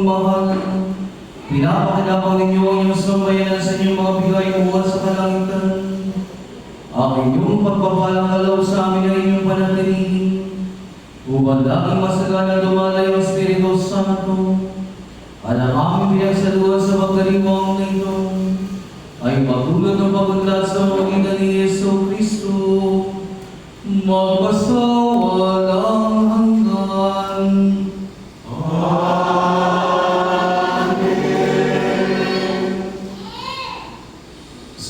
amang mahal, pinapakinabang ninyo ang inyong sambayanan sa inyong mga bigay uwan sa kalangitan. Ang inyong pagpapalang kalaw sa amin ang inyong panatilihin, upang laging masagana dumalayo ang Espiritu Santo, at ang aming pinagsaluhan sa pagkaliwang na ito ay magdulot ng pagunlad sa pamamagitan ni Yesu Kristo, magpasawalang hanggan.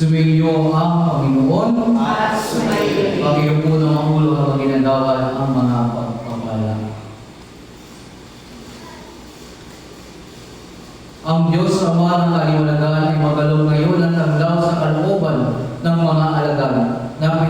Sumainyo ang Panginoon At sumainyo. Panginoon po ng mahulo habang ginagawa ang mga pagpapala. Ang Diyos Ama ng Kaliwanagan ay magalaw ngayon at taglaw sa kalooban ng mga alagad na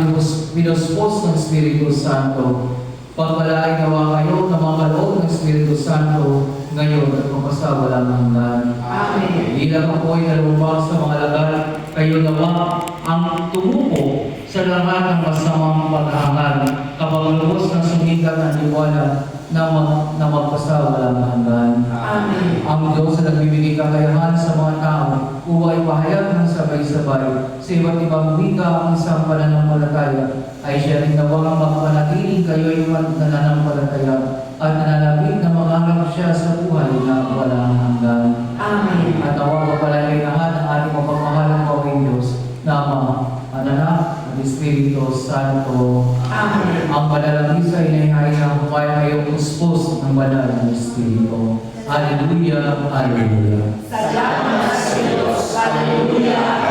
pinuspos ng Espiritu Santo. Pagpalain nawa kayo na mga kaloob ng Espiritu Santo ngayon at magpasawalang hanggan. Amen. Bilang ako ay nalumbang sa mga alagad, kayo nawa ang tumuko sa lahat ng masamang pag-aangal kapag lubos na sumikat ang liwanag na magpasawalang hanggan. Amen. Ang Diyos na nagbibigay kakayahan sa mga tao upang ipahayag ng sabay-sabay sa iba't ibang wika ang isang pananampalataya ay siya rin nawang magpanatiling kayo ay nananampalataya at nananabik na mangarap siya sa buhay na walang hanggan. Amen. At nawa mapalagay lahat ng ating mapagmahalang Panginoong Diyos na Ama, Anak, at Espiritu Santo. Amen. Ang banalang misa ay nahihain na kaya kayong uspos ng banal ng Espiritu. Alleluia, Alleluia. Salamat sa Diyos. Hallelujah.